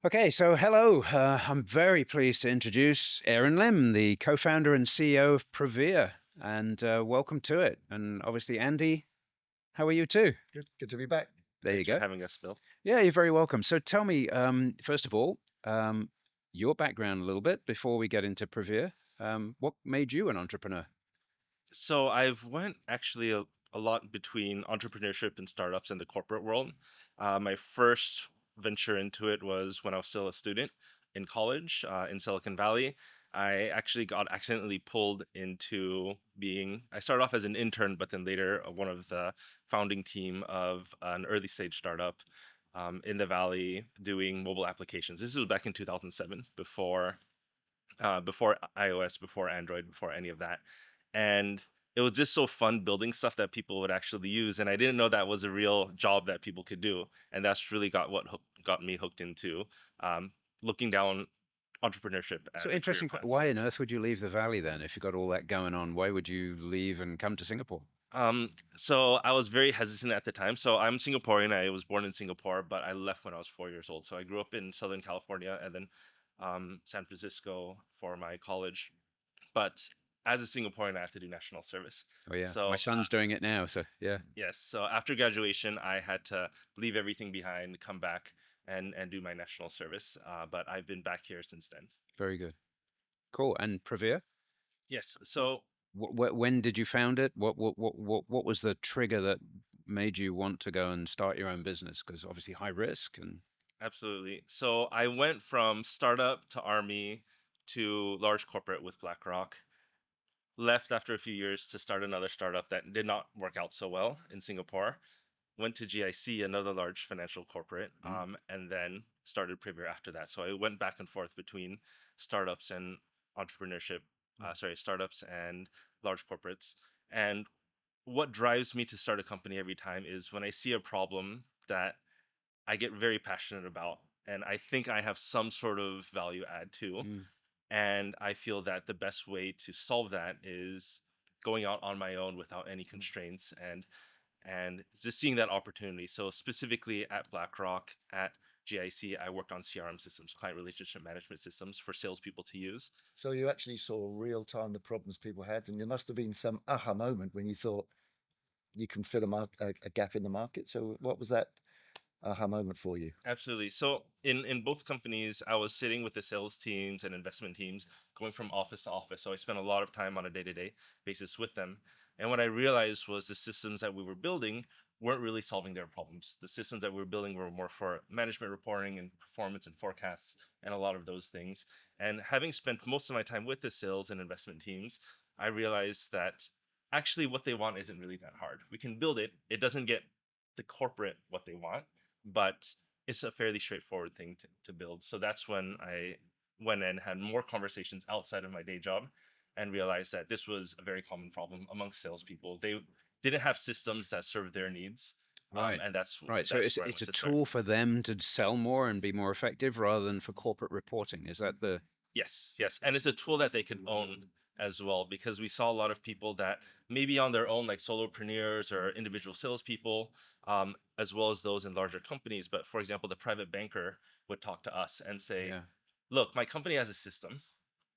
Okay, so hello. I'm very pleased to introduce Aaron Lim, the co-founder and CEO of Privyr, and welcome to it. And obviously, Andy, how are you too? Good to be back. There you Thanks for go. having us, Bill. Yeah, you're very welcome. So tell me, first of all, your background a little bit before we get into Privyr. What made you an entrepreneur? So I've went actually a lot between entrepreneurship and startups in the corporate world. My first venture into it was when I was still a student in college in Silicon Valley. I actually got accidentally pulled into being, I started off as an intern, but then later one of the founding team of an early stage startup in the Valley doing mobile applications. This was back in 2007, before iOS, before Android, before any of that. And it was just so fun building stuff that people would actually use. And I didn't know that was a real job that people could do. And that's really got me hooked into um, looking down entrepreneurship as So a career interesting. path. Why on earth would you leave the Valley then if you've got all that going on? Why would you leave and come to Singapore? So I was very hesitant at the time. So I'm Singaporean. I was born in Singapore, but I left when I was 4 years old. So I grew up in Southern California and then San Francisco for my college. But as a Singaporean, I have to do national service. Oh yeah, my So son's doing it now. So yeah, yes, so after graduation, I had to leave everything behind, come back and do my national service. But I've been back here since then. very good. Cool. And Privyr? Yes, so When did you found it? What was the trigger that made you want to go and start your own business? Because obviously high risk and absolutely. So I went from startup to army to large corporate with BlackRock. Left after a few years to start another startup that did not work out so well in Singapore. Went to GIC, another large financial corporate, and then started Privyr after that. So I went back and forth between startups and entrepreneurship, startups and large corporates. And what drives me to start a company every time is when I see a problem that I get very passionate about, and I think I have some sort of value add to. mm, And I feel that the best way to solve that is going out on my own without any constraints and just seeing that opportunity. So specifically at BlackRock, at GIC, I worked on CRM systems, client relationship management systems for salespeople to use. So you actually saw real time the problems people had, and there must have been some aha moment when you thought you can fill a gap in the market. So what was that aha moment for you? Absolutely. So in both companies, I was sitting with the sales teams and investment teams, going from office to office. So I spent a lot of time on a day-to-day basis with them. And what I realized was the systems that we were building weren't really solving their problems. The systems that we were building were more for management reporting and performance and forecasts and a lot of those things. And having spent most of my time with the sales and investment teams, I realized that actually what they want isn't really that hard. We can build it. It doesn't get the corporate what they want, but it's a fairly straightforward thing to build. So that's when I went and had more conversations outside of my day job and realized that this was a very common problem amongst salespeople. They didn't have systems that served their needs. right, And that's right. So that's it's where I it's went a to start. tool for them to sell more and be more effective rather than for corporate reporting. Is that the Yes, yes. And it's a tool that they can own as well, because we saw a lot of people that maybe on their own, like solopreneurs or individual salespeople, as well as those in larger companies. But for example, the private banker would talk to us and say, yeah? look, my company has a system.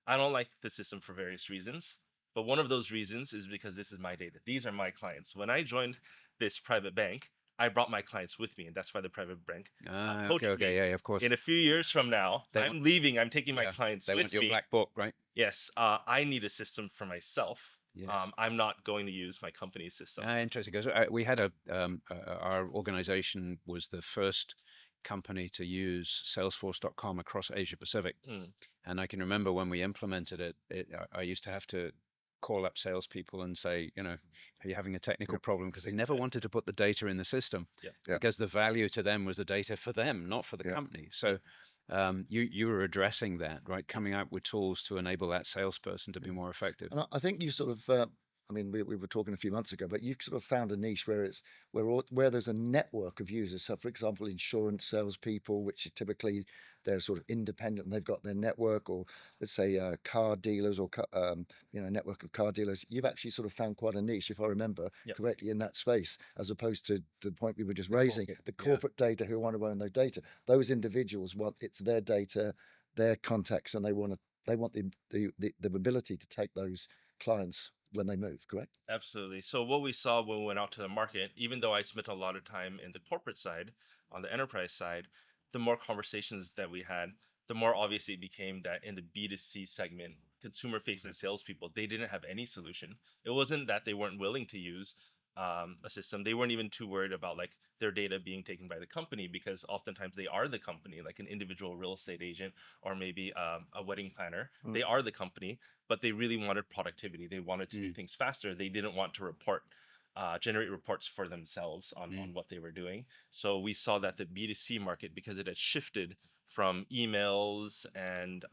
I don't like the system for various reasons. But one of those reasons is because this is my data. These are my clients. When I joined this private bank, I brought my clients with me. And that's why the private bank Ah, okay, poached okay, me. yeah, of course. In a few years from now, They want, I'm leaving. I'm taking my yeah, clients they want with your me. black book, right? Yes, I need a system for myself. Yes. I'm not going to use my company's system. Ah, interesting. Because we had our organization was the first company to use Salesforce.com across Asia Pacific. Mm, And I can remember when we implemented it, I used to have to call up salespeople and say, are you having a technical Yep. problem? Because they never wanted to put the data in the system yeah. Yeah. because the value to them was the data for them, not for the Yeah. company. So you were addressing that, right? Coming out with tools to enable that salesperson to be more effective. And I think you sort of I mean, we were talking a few months ago, but you've sort of found a niche where it's where there's a network of users. So, for example, insurance salespeople, which is typically they're sort of independent and they've got their network, or let's say car dealers or network of car dealers. You've actually sort of found quite a niche, if I remember Yep. correctly, in that space, as opposed to the point we were just The raising, corporate, the yeah. corporate data who want to own their data. Those individuals want it's their data, their contacts, and they want the ability to take those clients when they move, correct? Absolutely. So what we saw when we went out to the market, even though I spent a lot of time in the corporate side, on the enterprise side, the more conversations that we had, the more obvious it became that in the B2C segment, consumer facing salespeople, they didn't have any solution. It wasn't that they weren't willing to use a system. They weren't even too worried about like their data being taken by the company, because oftentimes they are the company, like an individual real estate agent or maybe a wedding planner. They are the company, but they really wanted productivity. They wanted to do things faster. They didn't want to generate reports for themselves on what they were doing. So we saw that the B2C market, because it had shifted from emails and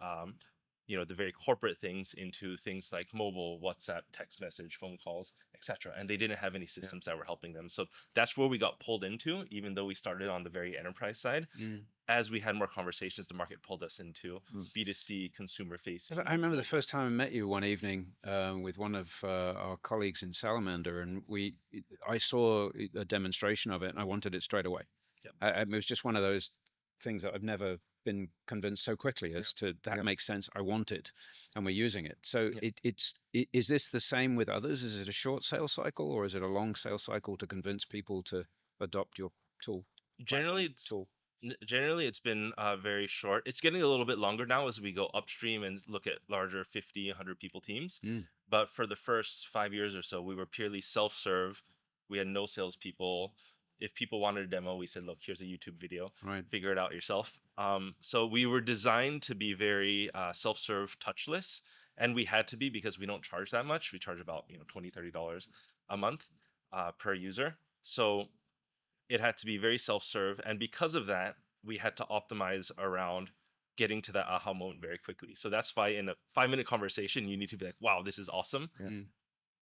the very corporate things into things like mobile, WhatsApp, text message, phone calls, etc. And they didn't have any systems that were helping them. So that's where we got pulled into, even though we started on the very enterprise side. As we had more conversations, the market pulled us into B2C consumer facing. I remember the first time I met you one evening with one of our colleagues in Salamander, and I saw a demonstration of it, and I wanted it straight away. Yep. It was just one of those things that I've never been convinced so quickly as to that makes sense. I want it, and we're using it. So is this the same with others? Is it a short sales cycle, or is it a long sales cycle to convince people to adopt your tool? Generally, it's been very short. It's getting a little bit longer now as we go upstream and look at larger 50, 100 people teams. But for the first 5 years or so, we were purely self-serve. We had no salespeople. If people wanted a demo, we said, look, here's a YouTube video. Right. Figure it out yourself. So we were designed to be very self-serve, touchless. And we had to be, because we don't charge that much. We charge about $20, $30 a month per user. So it had to be very self-serve. And because of that, we had to optimize around getting to that aha moment very quickly. So that's why in a 5-minute conversation, you need to be like, wow, this is awesome.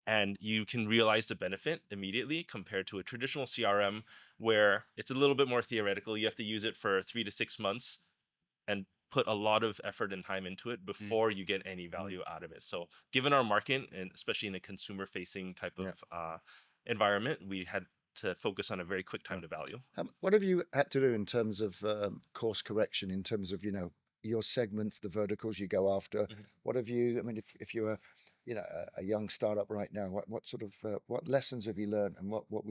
And you can realize the benefit immediately, compared to a traditional CRM where it's a little bit more theoretical. You have to use it for 3 to 6 months and put a lot of effort and time into it before you get any value out of it. So given our market, and especially in a consumer facing type of environment, we had to focus on a very quick time to value. What have you had to do in terms of course correction, in terms of your segments, the verticals you go after? What have you? I mean, if you're a young startup right now, what sort of what lessons have you learned, and what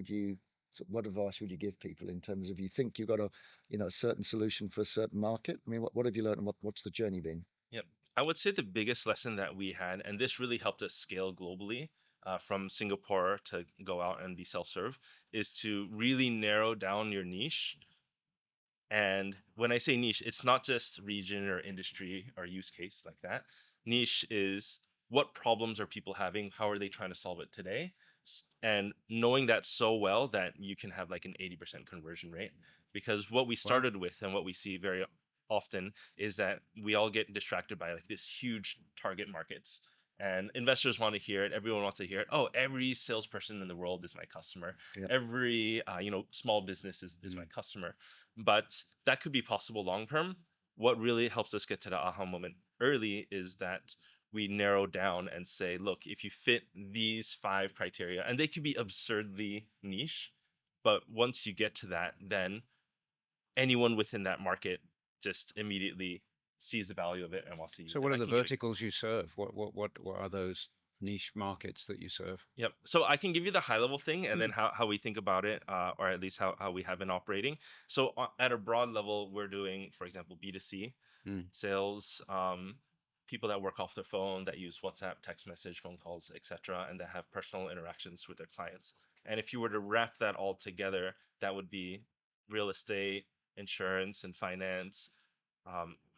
advice would you give people in terms of, you think you've got a certain solution for a certain market? I mean, what have you learned, and what's the journey been? Yep. I would say the biggest lesson that we had, and this really helped us scale globally from Singapore to go out and be self-serve, is to really narrow down your niche. And when I say niche, it's not just region or industry or use case like that. Niche is, what problems are people having? How are they trying to solve it today? And knowing that so well that you can have like an 80% conversion rate. Because what we started with, and what we see very often, is that we all get distracted by like this huge target markets, and investors want to hear it. Everyone wants to hear it. Oh, every salesperson in the world is my customer. Every small business is my customer. But that could be possible long term. What really helps us get to the aha moment early is that we narrow down and say, look, if you fit these 5 criteria, and they could be absurdly niche, but once you get to that, then anyone within that market just immediately sees the value of it and wants to use it. So what are the verticals you serve? What are those niche markets that you serve? Yep. So I can give you the high level thing, and then how we think about it, or at least how we have been operating. So at a broad level, we're doing, for example, B2C sales, people that work off their phone, that use WhatsApp, text message, phone calls, etc., and that have personal interactions with their clients. And if you were to wrap that all together, that would be real estate, insurance and finance,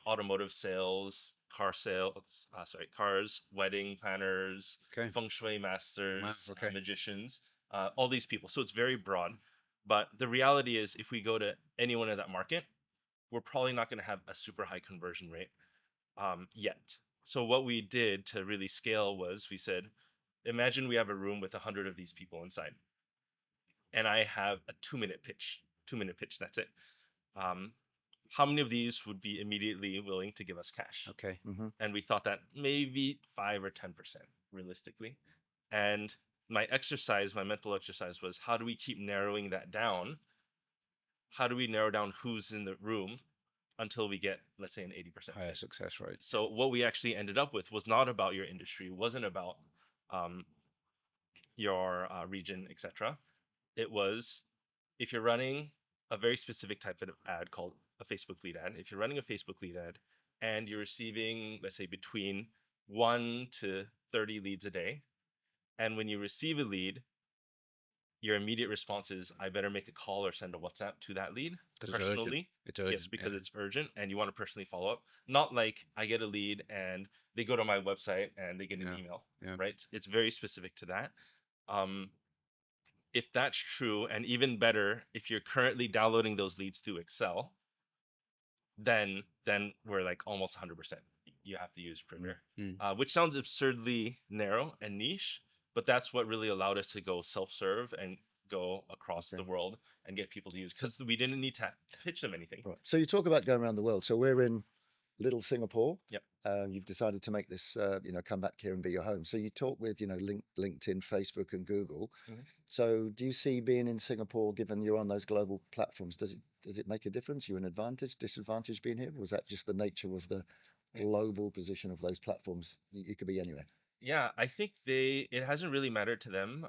automotive sales, cars, wedding planners, feng shui masters, magicians, all these people. So it's very broad. But the reality is, if we go to anyone in that market, we're probably not going to have a super high conversion rate yet. So what we did to really scale was, we said, imagine we have a room with 100 of these people inside, and I have a 2-minute pitch. 2-minute pitch. That's it. How many of these would be immediately willing to give us cash? Okay. Mm-hmm. And we thought that maybe 5 or 10% realistically. And my mental exercise was, how do we keep narrowing that down? How do we narrow down who's in the room until we get, let's say, an 80% Higher fit? success rate. So what we actually ended up with was not about your industry, wasn't about um, your region, etc. It was, if you're running a very specific type of ad called a Facebook lead ad, if you're running a Facebook lead ad and you're receiving, let's say, between 1 to 30 leads a day, and when you receive a lead, your immediate response is, I better make a call or send a WhatsApp to that lead 'Cause it's urgent. personally. It's urgent. Yes, because it's urgent and you want to personally follow up. Not like I get a lead and they go to my website and they get an email, right? It's very specific to that. If that's true, and even better, if you're currently downloading those leads through Excel, then we're like almost 100%. You have to use Privyr, which sounds absurdly narrow and niche, but that's what really allowed us to go self-serve and go across the world and get people to use, because we didn't need to pitch them anything. Right. So you talk about going around the world. So we're in little Singapore. Yep. You've decided to make this, come back here and be your home. So you talk with, LinkedIn, Facebook, and Google. Mhm. So do you see being in Singapore, given you're on those global platforms, does it make a difference? You an advantage, disadvantage being here? Or was that just the nature of the global position of those platforms? You could be anywhere. Yeah, I think it hasn't really mattered to them,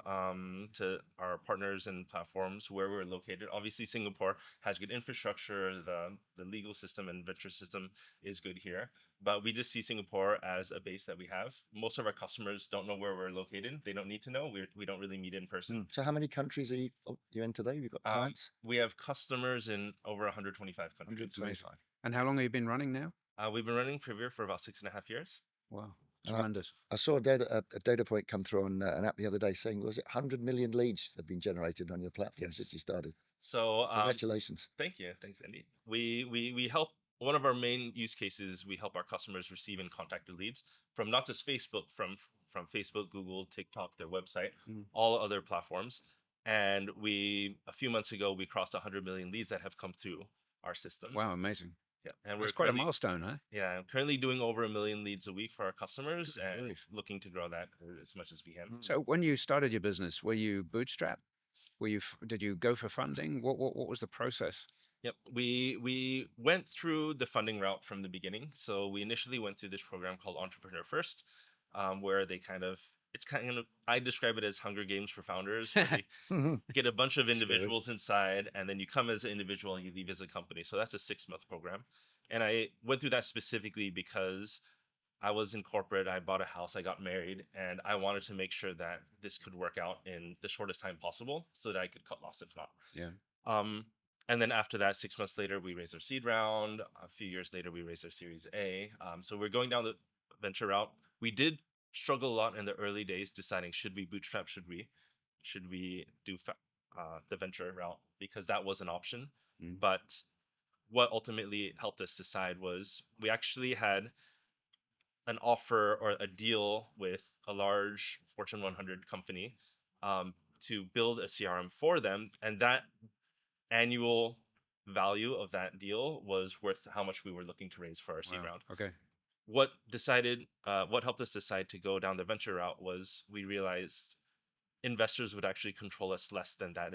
to our partners and platforms where we're located. Obviously, Singapore has good infrastructure. The legal system and venture system is good here, but we just see Singapore as a base that we have. Most of our customers don't know where we're located. They don't need to know. We don't really meet in person. So how many countries are you in today? You've got clients? We have customers in over 125 countries. 125. And how long have you been running now? We've been running Privyr for about 6.5 years. Wow. And Tremendous. I saw a data point come through on an app the other day saying, was it 100 million leads have been generated on your platform since you started? So Congratulations. Thank you. Thanks, Andy. We help, one of our main use cases, we help our customers receive and contact leads from not just Facebook, from Facebook, Google, TikTok, their website, all other platforms. And a few months ago, we crossed 100 million leads that have come through our system. Wow, amazing. Yeah, and It's quite a milestone, huh? Yeah, I'm currently doing over 1 million leads a week for our customers and looking to grow that as much as we can. So when you started your business, were you bootstrapped? Did you go for funding? What was the process? Yep, we went through the funding route from the beginning. So we initially went through this program called Entrepreneur First, where I describe it as Hunger Games for founders. Where you get a bunch of individuals inside, and then you come as an individual and you leave as a company. So that's a 6-month program. And I went through that specifically because I was in corporate, I bought a house, I got married, and I wanted to make sure that this could work out in the shortest time possible so that I could cut loss if not. Yeah. And then after that, 6 months later, we raised our seed round. A few years later, we raised our Series A. So we're going down the venture route. We did struggle a lot in the early days deciding, should we bootstrap, should we do the venture route, because that was an option. But what ultimately helped us decide was we actually had an offer or a deal with a large Fortune 100 company to build a CRM for them, and that annual value of that deal was worth how much we were looking to raise for our seed round. Okay. What helped us decide to go down the venture route was we realized investors would actually control us less than that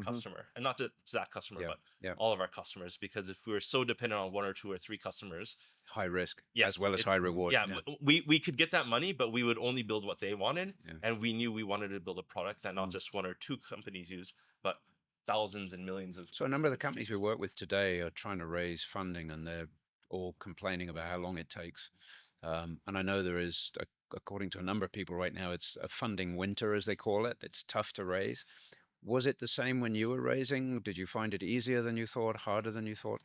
customer, and not just that customer, but all of our customers, because if we were so dependent on 1 or 2 or 3 customers, high risk as well as high reward. We could get that money, but we would only build what they wanted, and we knew we wanted to build a product that not just 1 or 2 companies use, but thousands and millions of. So a number of the companies we work with today are trying to raise funding, and they're all complaining about how long it takes. And I know there is, according to a number of people right now, it's a funding winter, as they call it. It's tough to raise. Was it the same when you were raising? Did you find it easier than you thought, harder than you thought?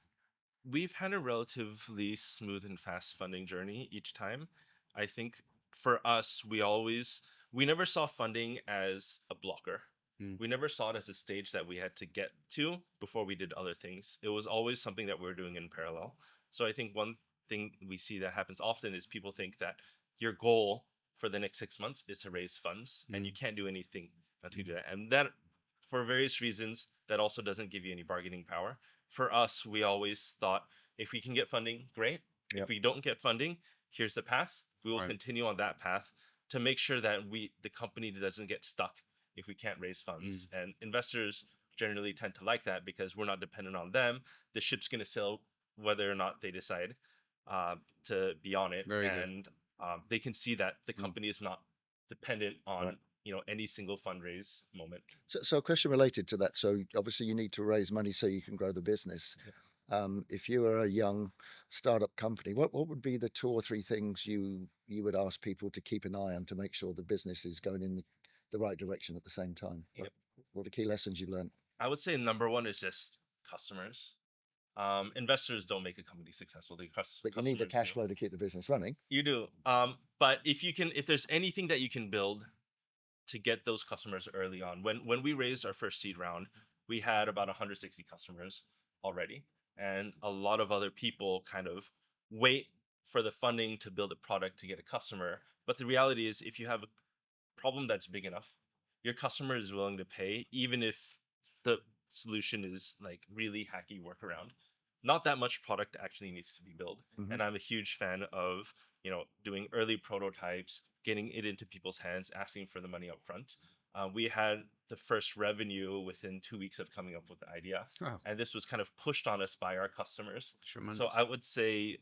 We've had a relatively smooth and fast funding journey each time. I think for us, we never saw funding as a blocker. We never saw it as a stage that we had to get to before we did other things. It was always something that we were doing in parallel. So I think one thing we see that happens often is people think that your goal for the next 6 months is to raise funds, and you can't do anything until you do that. And that, for various reasons, that also doesn't give you any bargaining power. For us, we always thought, if we can get funding, great. Yep. If we don't get funding, here's the path. We will Right. continue on that path to make sure that the company doesn't get stuck if we can't raise funds. And investors generally tend to like that because we're not dependent on them. The ship's going to sail whether or not they decide to be on it. Very good. And they can see that the company is not dependent on any single fundraise moment. So a question related to that. So obviously you need to raise money so you can grow the business. If you were a young startup company, what would be the 2 or 3 things you would ask people to keep an eye on to make sure the business is going in the right direction at the same time? What are the key lessons you've learned? I would say number one is just customers. Investors don't make a company successful. But you need the customers cash do. flow to keep the business running. You do. But if there's anything that you can build to get those customers early on, when we raised our first seed round, we had about 160 customers already, and a lot of other people kind of wait for the funding to build a product to get a customer. But the reality is, if you have a problem that's big enough, your customer is willing to pay, even if the solution is like really hacky workaround. Not that much product actually needs to be built. And I'm a huge fan of doing early prototypes, getting it into people's hands, asking for the money up front. We had the first revenue within 2 weeks of coming up with the idea. Wow. And this was kind of pushed on us by our customers. Tremendous. So I would say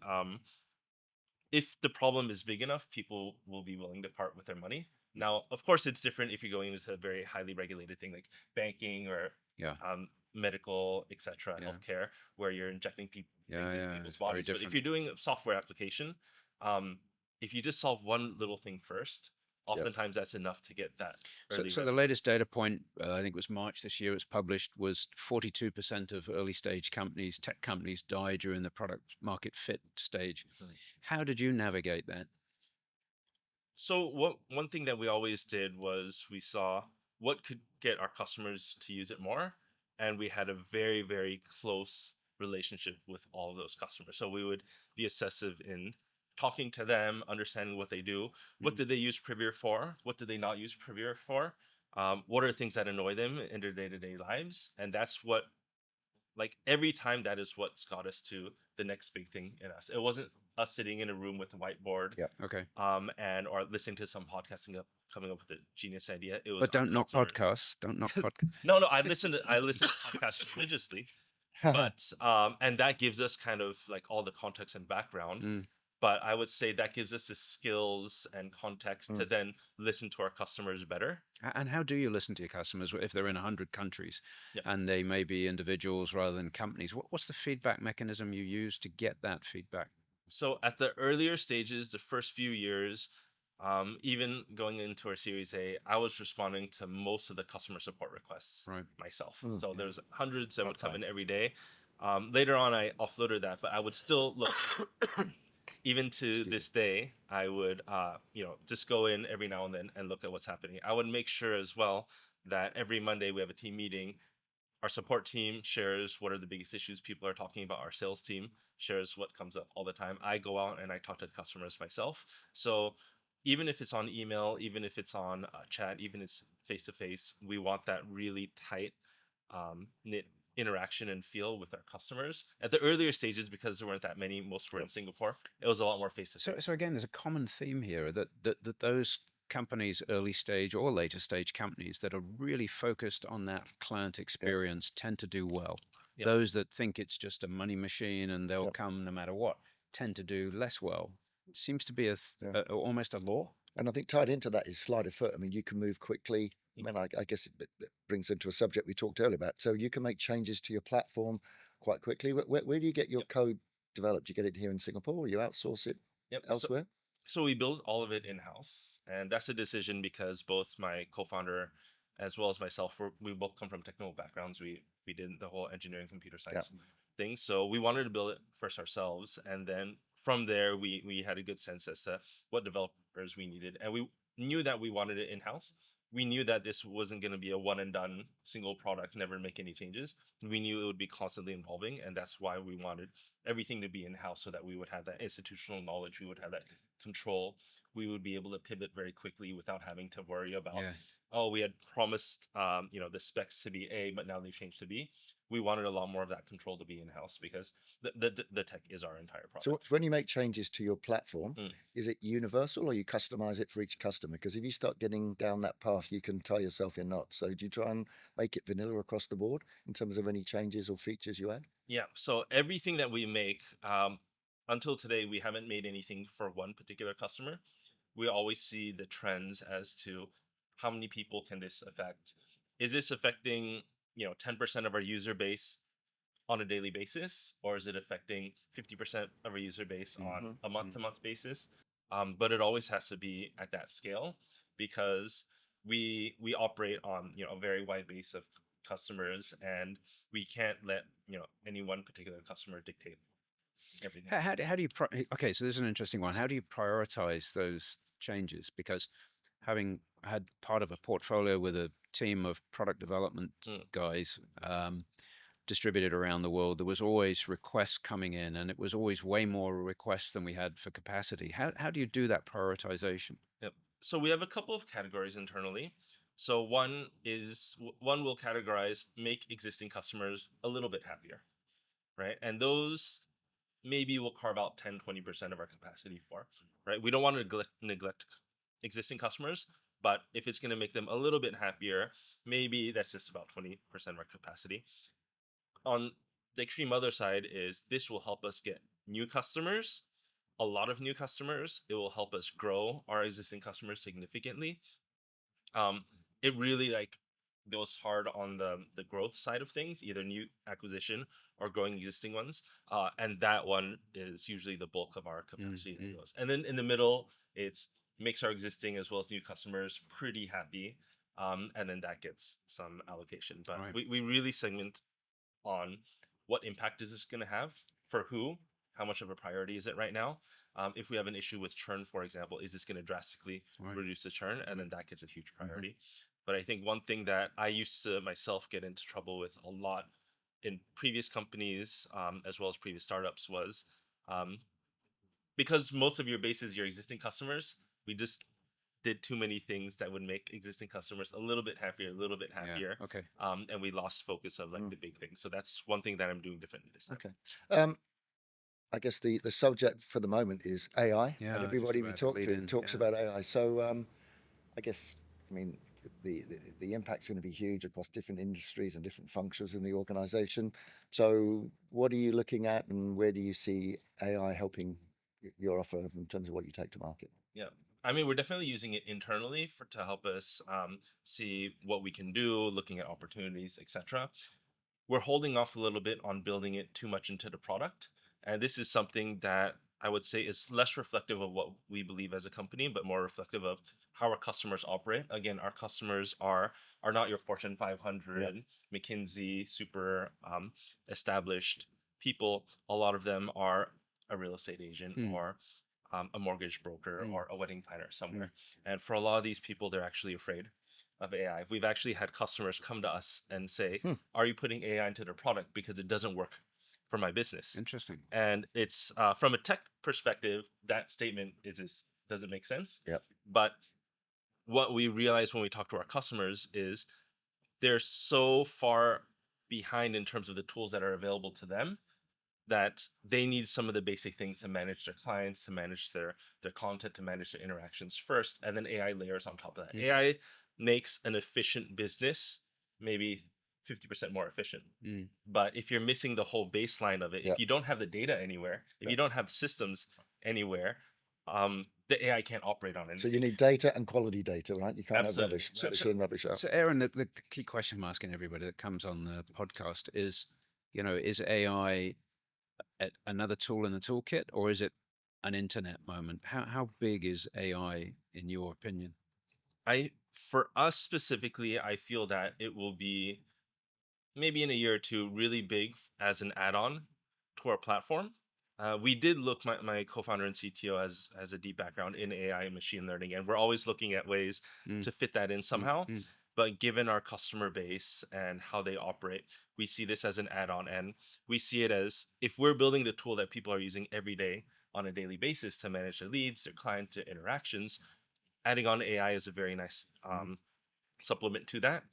if the problem is big enough, people will be willing to part with their money. Now, of course, it's different if you're going into a very highly regulated thing like banking or medical, etc., healthcare, where you're injecting things into people's bodies. But if you're doing a software application, if you just solve one little thing first, oftentimes that's enough to get that early So the latest data point, I think it was March this year, it was published, was 42% of early stage companies, tech companies, die during the product market fit stage. How did you navigate that? So one thing that we always did was we saw what could get our customers to use it more, and we had a very, very close relationship with all of those customers. So we would be obsessive in talking to them, understanding what they do. What did they use Privyr for? What did they not use Privyr for? What are things that annoy them in their day-to-day lives? And that's what, like, every time that is what's got us to the next big thing in us. It wasn't us sitting in a room with a whiteboard, or listening to some podcast and coming up with a genius idea. It was. But don't knock podcasts. Don't knock podcasts. No, I listen to podcasts religiously, but and that gives us kind of like all the context and background. But I would say that gives us the skills and context to then listen to our customers better. And how do you listen to your customers if they're in 100 countries and they may be individuals rather than companies? What's the feedback mechanism you use to get that feedback? So at the earlier stages, the first few years, even going into our Series A, I was responding to most of the customer support requests myself. So there's hundreds that would come in every day. Later on, I offloaded that, but I would still look. Even to this day, I would, just go in every now and then and look at what's happening. I would make sure as well that every Monday we have a team meeting. Our support team shares what are the biggest issues people are talking about. Our sales team shares what comes up all the time. I go out and I talk to customers myself. So even if it's on email, even if it's on chat, even if it's face-to-face, we want that really tight, knit interaction and feel with our customers. At the earlier stages, because there weren't that many, most were in Singapore, it was a lot more face-to-face. So again, there's a common theme here that those companies, early stage or later stage companies that are really focused on that client experience tend to do well. Those that think it's just a money machine and they'll come no matter what tend to do less well. It seems to be almost a law. And I think tied into that is sleight of foot. I mean, you can move quickly. I mean, I guess it brings into a subject we talked earlier about. So you can make changes to your platform quite quickly. Where do you get your code developed? Do you get it here in Singapore or you outsource it elsewhere? So we build all of it in-house. And that's a decision because both my co-founder as well as myself, we both come from technical backgrounds. We did the whole engineering computer science thing. So we wanted to build it first ourselves. And then from there, we had a good sense as to what developers we needed. And we knew that we wanted it in-house. We knew that this wasn't going to be a one and done single product, never make any changes. We knew it would be constantly evolving. And that's why we wanted everything to be in-house so that we would have that institutional knowledge. We would have that control we would be able to pivot very quickly without having to worry about, Yeah. oh, we had promised, the specs to be A, but now they've changed to B. We wanted a lot more of that control to be in-house because the tech is our entire So product. when you make changes to your platform, Mm. is it universal or you customize it for each customer? Because if you start getting down that path, you can tie yourself in knots. So do you try and make it vanilla across the board in terms of any changes or features you add? Yeah. So everything that we make, until today, we haven't made anything for one particular customer. We always see the trends as to how many people can this affect. Is this affecting 10% of our user base on a daily basis, or is it affecting 50% of our user base on a month to month basis? But it always has to be at that scale because we operate on a very wide base of customers, and we can't let any one particular customer dictate everything. How do you okay, so this is an interesting one. How do you prioritize those changes? Because having had part of a portfolio with a team of product development guys distributed around the world, there was always requests coming in, and it was always way more requests than we had for capacity. How do you do that prioritization? Yep. So we have a couple of categories internally. So one will categorize make existing customers a little bit happier, right? And those maybe we'll carve out 10-20% of our capacity for, right? We don't want to neglect existing customers, but if it's going to make them a little bit happier, maybe that's just about 20% of our capacity. On the extreme other side is this will help us get new customers, a lot of new customers. It will help us grow our existing customers significantly. It really goes hard on the growth side of things, either new acquisition or growing existing ones. And that one is usually the bulk of our capacity that goes. And then in the middle, it's makes our existing as well as new customers pretty happy. And then that gets some allocation. But Right. we really segment on what impact is this going to have for who, how much of a priority is it right now. If we have an issue with churn, for example, is this going to drastically reduce the churn? And then that gets a huge priority. But I think one thing that I used to myself get into trouble with a lot in previous companies, as well as previous startups, was because most of your base is your existing customers, we just did too many things that would make existing customers a little bit happier, Yeah. Okay. and we lost focus of the big things. So that's one thing that I'm doing differently this time. Okay. I guess the subject for the moment is AI, Yeah, and just everybody we about to talk lead to in, talks yeah. about AI. So I guess, I mean, the impact's going to be huge across different industries and different functions in the organization. So what are you looking at, and where do you see AI helping your offer in terms of what you take to market? Yeah. I mean, we're definitely using it internally to help us see what we can do, looking at opportunities, etc. We're holding off a little bit on building it too much into the product. And this is something that I would say is less reflective of what we believe as a company, but more reflective of how our customers operate. Again, our customers are not your Fortune 500, McKinsey, super established people. A lot of them are a real estate agent or a mortgage broker or a wedding planner somewhere. And for a lot of these people, they're actually afraid of AI. We've actually had customers come to us and say, are you putting AI into their product because it doesn't work for my business? Interesting. And it's from a tech perspective, that statement doesn't make sense. Yep. But what we realize when we talk to our customers is they're so far behind in terms of the tools that are available to them that they need some of the basic things to manage their clients, to manage their content, to manage their interactions first, and then AI layers on top of that. AI makes an efficient business maybe 50% more efficient. But if you're missing the whole baseline of it, if you don't have the data anywhere, if you don't have systems anywhere, the AI can't operate on anything. So you need data and quality data, right? You can't have rubbish in, rubbish out. So Aaron, the key question I'm asking everybody that comes on the podcast is, is AI another tool in the toolkit, or is it an internet moment? How big is AI in your opinion? For us specifically, I feel that it will be maybe in a year or two really big as an add-on to our platform. We did look, my co-founder and CTO has a deep background in AI and machine learning, and we're always looking at ways to fit that in somehow. But given our customer base and how they operate, we see this as an add-on, and we see it as if we're building the tool that people are using every day, on a daily basis to manage their leads, their clients, their interactions. Adding on AI is a very nice supplement to that.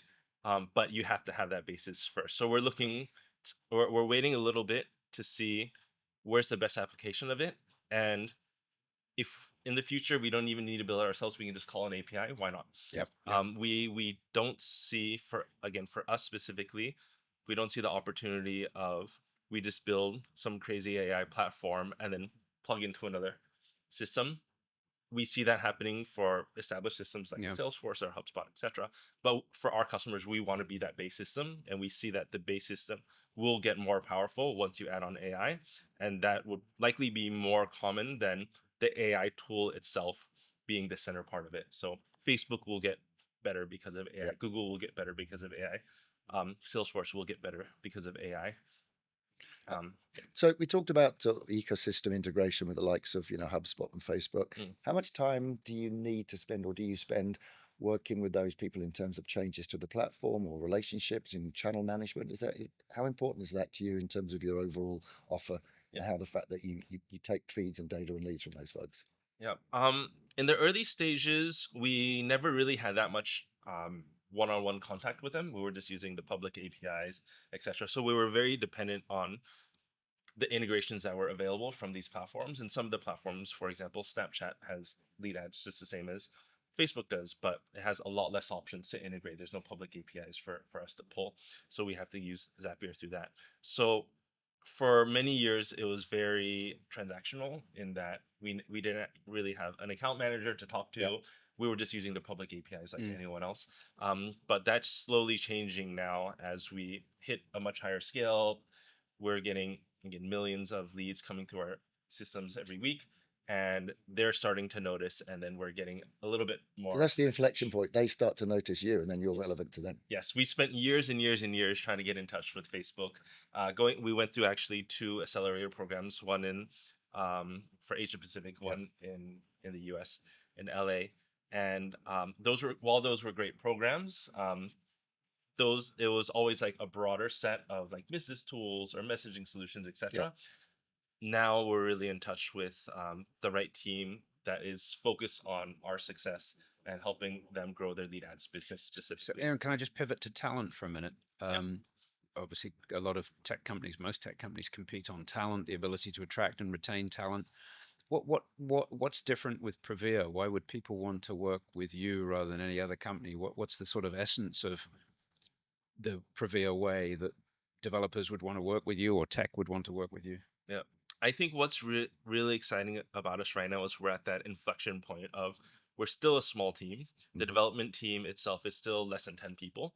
But you have to have that basis first. So we're waiting a little bit to see where's the best application of it. And if in the future we don't even need to build it ourselves, we can just call an API. Why not? Yep. We don't see, for us specifically, we don't see the opportunity of we just build some crazy AI platform and then plug into another system. We see that happening for established systems like Yeah. Salesforce or HubSpot, etc. But for our customers, we want to be that base system, and we see that the base system will get more powerful once you add on AI, and that would likely be more common than the AI tool itself being the center part of it. So Facebook will get better because of AI. Yeah. Google will get better because of AI. Salesforce will get better because of AI. So we talked about ecosystem integration with the likes of, HubSpot and Facebook. Mm. How much time do you need to spend, or do you spend working with those people in terms of changes to the platform or relationships in channel management? How important is that to you in terms of your overall offer, and how the fact that you take feeds and data and leads from those folks? Yeah. In the early stages, we never really had that much one-on-one contact with them. We were just using the public APIs, etc. So we were very dependent on the integrations that were available from these platforms. And some of the platforms, for example, Snapchat has lead ads just the same as Facebook does, but it has a lot less options to integrate. There's no public APIs for us to pull. So we have to use Zapier through that. So for many years, it was very transactional in that we didn't really have an account manager to talk to. Yep. We were just using the public APIs like anyone else. But that's slowly changing now as we hit a much higher scale. We're getting, again, millions of leads coming through our systems every week, and they're starting to notice, and then we're getting a little bit more. So that's the inflection point. They start to notice you, and then you're relevant to them. Yes, we spent years and years and years trying to get in touch with Facebook. We went through actually 2 accelerator programs, one in for Asia Pacific, one in the US, in LA, and while those were great programs, it was always like a broader set of like business tools or messaging solutions, etc. Now we're really in touch with the right team that is focused on our success and helping them grow their lead ads business So specifically. Aaron, can I just pivot to talent for a minute? Obviously, a lot of most tech companies compete on talent, the ability to attract and retain talent. What's different with Privyr? Why would people want to work with you rather than any other company? What's the sort of essence of the Privyr way that developers would want to work with you or tech would want to work with you? Yeah. I think what's really exciting about us right now is we're at that inflection point of we're still a small team. The development team itself is still less than 10 people.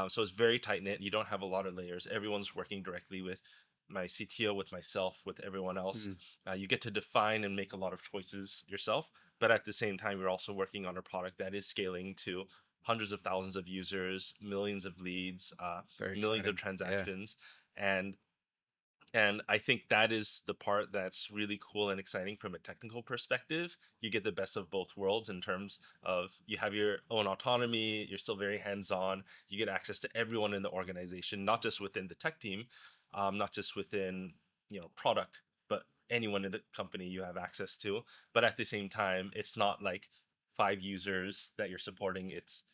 So it's very tight knit. You don't have a lot of layers. Everyone's working directly with my CTO, with myself, with everyone else. You get to define and make a lot of choices yourself. But at the same time, you're also working on a product that is scaling to hundreds of thousands of users, millions of leads, millions of transactions. And I think that is the part that's really cool and exciting from a technical perspective. You get the best of both worlds in terms of you have your own autonomy, you're still very hands-on, you get access to everyone in the organization, not just within the tech team, not just within product, but anyone in the company you have access to. But at the same time, it's not like 5 users that you're supporting, it's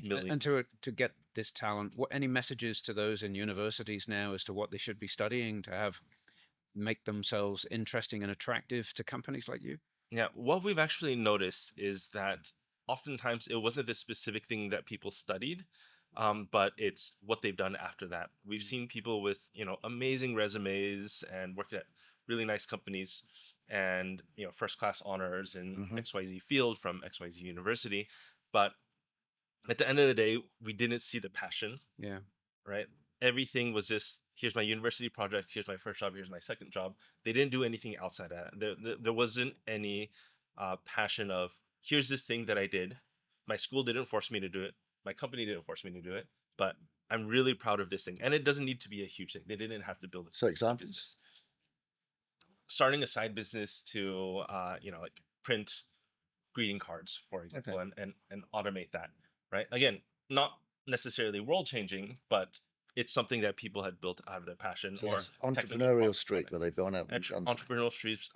millions. And to get this talent, any messages to those in universities now as to what they should be studying to make themselves interesting and attractive to companies like you? Yeah, what we've actually noticed is that oftentimes it wasn't the specific thing that people studied, but it's what they've done after that. We've seen people with amazing resumes and worked at really nice companies and first class honors in XYZ field from XYZ university, but at the end of the day, we didn't see the passion. Yeah. Right. Everything was just, here's my university project, here's my first job, here's my second job. They didn't do anything outside of that. There wasn't any passion of, here's this thing that I did. My school didn't force me to do it. My company didn't force me to do it. But I'm really proud of this thing. And it doesn't need to be a huge thing. They didn't have to build it. So examples? Starting a side business to, like print greeting cards, for example, and automate that. Right. Again, not necessarily world changing, but it's something that people had built out of their passion So or that's technical entrepreneurial knowledge on streak it. where they've gone out and done stuff. Entrepreneurial streets.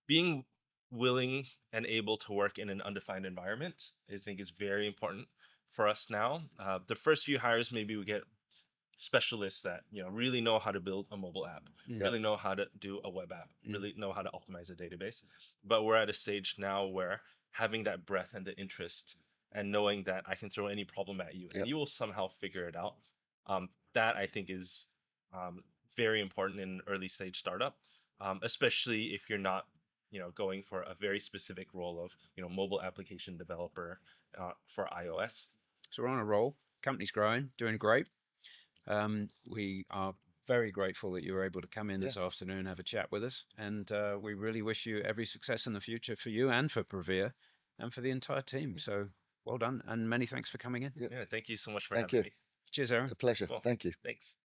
Being willing and able to work in an undefined environment, I think, is very important for us now. The first few hires, maybe we get specialists that really know how to build a mobile app, really know how to do a web app, really know how to optimize a database. But we're at a stage now where having that breadth and the interest and knowing that I can throw any problem at you and you will somehow figure it out, that I think is very important in an early stage startup, especially if you're not going for a very specific role of mobile application developer for iOS. So we're on a roll. Company's growing, doing great. We are very grateful that you were able to come in this afternoon and have a chat with us. And we really wish you every success in the future for you and for Privyr and for the entire team. So well done. And many thanks for coming in. Yeah, thank you so much for Thank having you. me. Cheers, Aaron. A pleasure. Cool. Thank you. Thanks.